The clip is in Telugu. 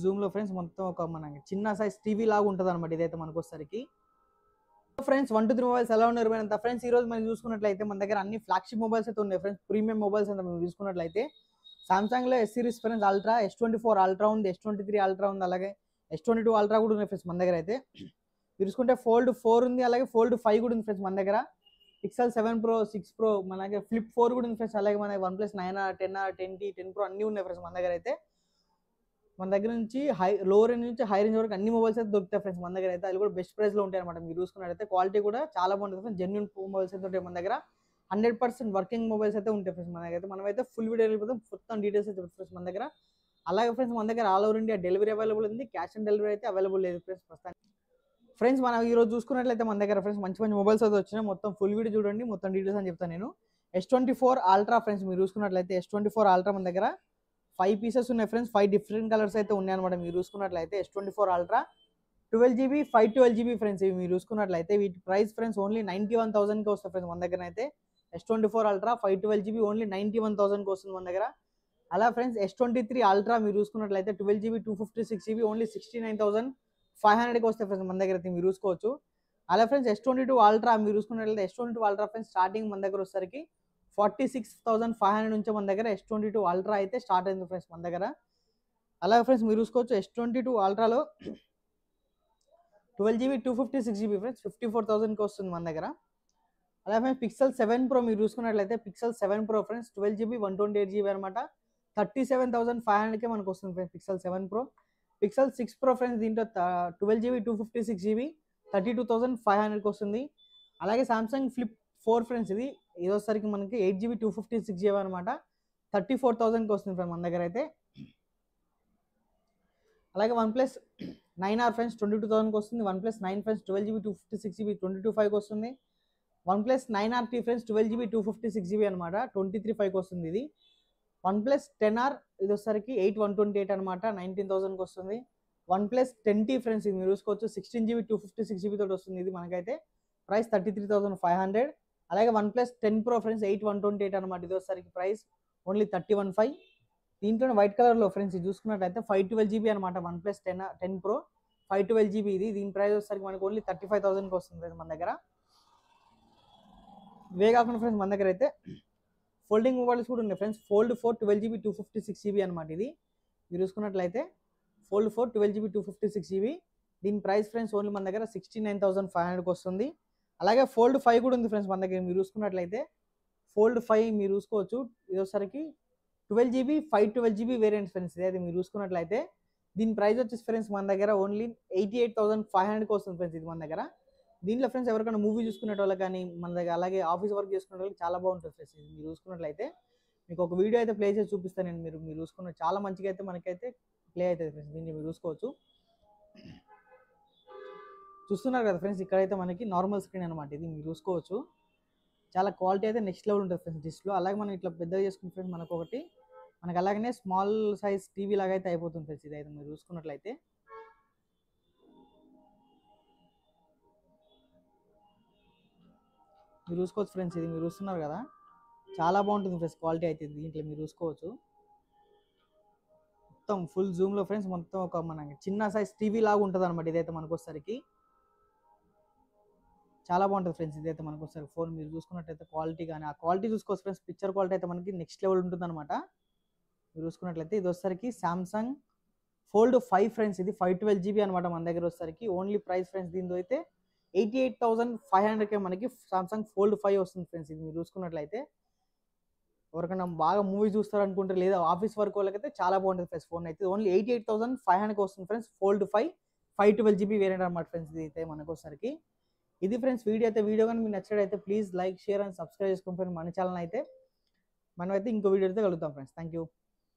జూమ్ లో ఫ్రెండ్స్ మొత్తం ఒక మన చిన్న సైజ్ టీవీ లాగా ఉంటుంది అనమాట ఇదైతే మనకు వచ్చేసరికి. ఫ్రెండ్స్ 1 2 3 మొబైల్స్ ఎలా ఉన్నారు అంత ఫ్రెండ్స్ ఈ రోజు మనం చూసుకున్నట్లయితే మన దగ్గర అన్ని ఫ్లాగ్షిప్ మొబైల్స్ అయితే ఉన్నాయి ఫ్రెండ్స్. ప్రీమియం మొబైల్స్ అంటే మనం చూసుకున్నట్లయితే సామ్సంగ్ లో yes series friends ultra, S24 ultra ఉంది, S23 అల్ట్రా ఉంది, అలాగే S22 అల్ట్రా కూడా ఉన్నాయి ఫ్రెండ్స్ మన దగ్గర అయితే. చూసుకుంటే ఫోల్డ్ 4 ఉంది, అలాగే ఫోల్డ్ 5 కూడా ఉంది ఫ్రెండ్స్ మన దగ్గర. పిక్సెల్ 7 Pro 6 Pro మన దగ్గర ఫ్లిప్ 4 కూడా ఉంది ఫ్రెండ్స్. అలాగే మన OnePlus 9R 10R 10T 10 Pro అన్నీ ఉన్నాయి ఫ్రెండ్స్ మన దగ్గర అయితే. మన దగ్గర నుంచి లో రేంజ్ నుంచి హై రేంజ్ వరకు అన్ని మొబైల్స్ అయితే దొరుకుతాయి ఫ్రెండ్స్ మన దగ్గర అయితే. అది కూడా బెస్ట్ ప్రైస్ లో ఉంటాయి అనమాట. మీరు చూసుకున్నట్లయితే క్వాలిటీ కూడా చాలా బాగుంటుంది ఫ్రెండ్స్. జెన్యున్ మొబైల్స్ అయితే ఉంటాయి మన దగ్గర. 100% వర్కింగ్ మొబైల్స్ అయితే ఉంటాయి ఫ్రెండ్స్ మన దగ్గర అయితే. మనమైతే ఫుల్ వీడియో వెళ్ళిపోతాం, మొత్తం డీటెయిల్స్ అయితే ఫ్రెండ్స్ మన దగ్గర. అలాగే ఫ్రెండ్స్ మన దగ్గర all over India delivery available ఉంది, క్యాష్ ఆన్ డెలివరీ అయితే అవైలబుల్ లేదు ఫ్రెండ్స్ ప్రస్తుతానికి. ఫ్రెండ్స్ మనం ఈ రోజు చూసుకున్నట్లయితే మన దగ్గర ఫ్రెండ్స్ మంచి మంచి మొబైల్స్ అయితే వచ్చినాయి. మొత్తం ఫుల్ వీడియో చూడండి, మొత్తం డీటెయిల్స్ అని చెప్తాను నేను. S24 అల్ట్రా ఫ్రెండ్స్ మీరు చూసుకున్నట్లయితే S24 అల్ట్రా మన దగ్గర 5 పీసెస్ ఉన్నాయి ఫ్రెండ్స్. 5 డిఫరెంట్ కలర్స్ అయితే ఉన్నాయి అనమాట. మీరు చూసుకున్నట్లయితే S24 ultra 12GB 512GB friends. ఇవి మీరు చూసుకున్నట్లయితే వీటి ప్రైస్ ఫ్రెండ్స్ ఓన్లీ 91,000కి వస్తుంది ఫ్రెండ్స్ మన దగ్గర అయితే. S24 అల్ట్రా 512GB ఓన్లీ 91,000కి వస్తుంది మన దగ్గర. అలా ఫ్రెండ్స్ S23 అల్ట్రా మీరు చూసుకున్నట్లయితే 12GB 256GB ఓన్లీ 69,500కి వస్తాయి ఫ్రెండ్స్ మన దగ్గర అయితే మీరు చూసుకోవచ్చు. అలా ఫ్రెండ్స్ S22 అల్ట్రా మీరు చూసుకున్నట్లయితే S22 అల్ట్రా ఫ్రెండ్స్ స్టార్టింగ్ మన దగ్గర వచ్చేసరికి 46,500 నుంచి మన దగ్గర S22 అల్ట్రా అయితే స్టార్ట్ అయింది ఫ్రెండ్స్ మన దగ్గర. అలాగే ఫ్రెండ్స్ మీరు చూసుకోవచ్చు S22 అల్ట్రాలో 12GB 256GB ఫ్రెండ్స్ 54,000కి వస్తుంది మన దగ్గర. అలాగే ఫ్రెండ్స్ పిక్సెల్ 7 Pro మీరు చూసుకున్నట్లయితే pixel 7 Pro friends 12GB 128GB అనమాట. 37,500కే మనకు వస్తుంది friends pixel 7 Pro. Pixel 6 Pro friends దీంట్లో 12GB 256GB 32,500కి వస్తుంది. అలాగే సామ్సంగ్ ఫ్లిప్ 4 ఫ్రెండ్స్ ఇది వచ్చేసరికి మనకి 8GB 256GB అనమాట. 34,000కి వస్తుంది ఫ్రెండ్స్ మన దగ్గర అయితే. అలాగే OnePlus 9R ఫ్రెండ్స్ 22,000కి వస్తుంది. OnePlus 9 ఫ్రెండ్స్ 12GB 256GB 22,500కి వస్తుంది. OnePlus 9RT friends 12GB 256GB అనమాట 23,500కి వస్తుంది ఇది. OnePlus 10R ఇది వచ్చేసరికి 8,128 అనమాట 19,000కి వస్తుంది. OnePlus 10T ఫ్రెండ్స్ ఇది మీరు చూసుకోవచ్చు 16GB 256GB తోటి వస్తుంది ఇది మనకైతే. ప్రైస్ 33,500. అలాగే OnePlus 10 Pro ఫ్రెండ్స్ 8,128 అనమాట. ఇది వచ్చేసరికి ప్రైస్ ఓన్లీ 31,500. దీంట్లో వైట్ కలర్లో ఫ్రెండ్స్ ఇది చూసుకున్నట్లయితే 512GB అనమాట. OnePlus 10 Pro 512GB ఇది. దీని ప్రైస్ వచ్చేసరికి మనకి ఓన్లీ 35,000కి వస్తుంది మన దగ్గర. ఇవే కాకుండా ఫ్రెండ్స్ మన దగ్గర అయితే ఫోల్డింగ్ మొబైల్స్ కూడా ఉన్నాయి ఫ్రెండ్స్. ఫోల్డ్ 4 12GB 256GB అనమాట ఇది. మీరు చూసుకున్నట్లయితే ఫోల్డ్ 4 12GB 256GB. దీని ప్రైస్ ఫ్రెండ్స్ ఓన్లీ మన దగ్గర 69,500కి వస్తుంది. అలాగే ఫోల్డ్ 5 కూడా ఉంది ఫ్రెండ్స్ మన దగ్గర. మీరు చూసుకున్నట్లయితే ఫోల్డ్ 5 మీరు చూసుకోవచ్చు ఇది వచ్చేసరికి 12GB 512GB వేరియంట్ ఫ్రెండ్స్ ఇది. మీరు చూసుకున్నట్లయితే దీని ప్రైస్ వచ్చేసి ఫ్రెండ్స్ మన దగ్గర ఓన్లీ 88,500కి వస్తుంది ఫ్రెండ్స్ ఇది మన దగ్గర. దీంట్లో ఫ్రెండ్స్ ఎవరికైనా మూవీ చూసుకునే వాళ్ళకి కానీ మన దగ్గర అలాగే ఆఫీస్ వర్క్ చేసుకునే వాళ్ళకి చాలా బాగుంటుంది ఫ్రెండ్స్ ఇది. మీరు చూసుకున్నట్లయితే మీకు ఒక వీడియో అయితే ప్లే చేసి చూపిస్తాను నేను. మీరు చూసుకున్న చాలా మంచిగా అయితే మనకైతే ప్లే అవుతుంది ఫ్రెండ్స్. దీన్ని మీరు చూసుకోవచ్చు. చూస్తున్నారు కదా ఫ్రెండ్స్ ఇక్కడైతే మనకి నార్మల్ స్క్రీన్ అనమాట ఇది. మీరు చూసుకోవచ్చు చాలా క్వాలిటీ అయితే నెక్స్ట్ లెవెల్ ఉంటుంది ఫ్రెండ్స్ డిస్ప్లే. అలాగే మనం ఇట్లా పెద్దగా చేసుకున్న ఫ్రెండ్స్ మనకి అలాగనే స్మాల్ సైజ్ టీవీ లాగా అయితే అయిపోతుంది ఫ్రెండ్స్ ఇది అయితే మీరు చూసుకున్నట్లయితే. మీరు చూసుకోవచ్చు ఫ్రెండ్స్ ఇది మీరు చూస్తున్నారు కదా చాలా బాగుంటుంది ఫ్రెండ్స్ క్వాలిటీ అయితే దీంట్లో మీరు చూసుకోవచ్చు. మొత్తం ఫుల్ జూమ్లో ఫ్రెండ్స్ మొత్తం ఒక మన చిన్న సైజ్ టీవీ లాగా ఉంటుంది అనమాట ఇదైతే మనకు వచ్చేసరికి. చాలా బాగుంటుంది ఫ్రెండ్స్ ఇదైతే మనకు ఒకసారి ఫోన్ మీరు చూసుకున్నట్లయితే క్వాలిటీ కానీ ఆ క్వాలిటీ చూసుకోవచ్చు ఫ్రెండ్స్. పిక్చర్ క్వాలిటీ అయితే మనకి నెక్స్ట్ లెవెల్ ఉంటుంది అనమాట. మీరు చూసుకున్నట్లయితే ఇది వచ్చేసరికి సామ్సంగ్ ఫోల్డ్ 5 ఫ్రెండ్స్ ఇది 512GB అనమాట మన దగ్గర వచ్చేసరికి. ఓన్లీ ప్రైస్ ఫ్రెండ్స్ దీంతో అయితే 88,500కే మనకి సామ్సంగ్ ఫోల్డ్ 5 వస్తుంది ఫ్రెండ్స్ ఇది. మీరు చూసుకున్నట్లయితే ఎవరికైనా బాగా మూవీ చూస్తారు అనుకుంటే లేదా ఆఫీస్ వర్క్ వాళ్ళకైతే చాలా బాగుంటుంది ఫ్రెండ్స్ ఫోన్ అయితే. ఓన్లీ 88,500కి వస్తుంది ఫ్రెండ్స్ ఫోల్డ్ 5 512GB వేరియంట్ అనమాట ఫ్రెండ్స్ ఇది అయితే మనకు వచ్చేసరికి. ఇది ఫ్రెండ్స్ వీడియో అయితే. వీడియో కానీ మీకు నచ్చినట్లయితే please like share and subscribe చేసుకోండి ఫ్రెండ్స్ మన ఛానల్ అయితే. మనమైతే ఇంకో వీడియో అయితే కలుగుతాం ఫ్రెండ్స్. Thank you.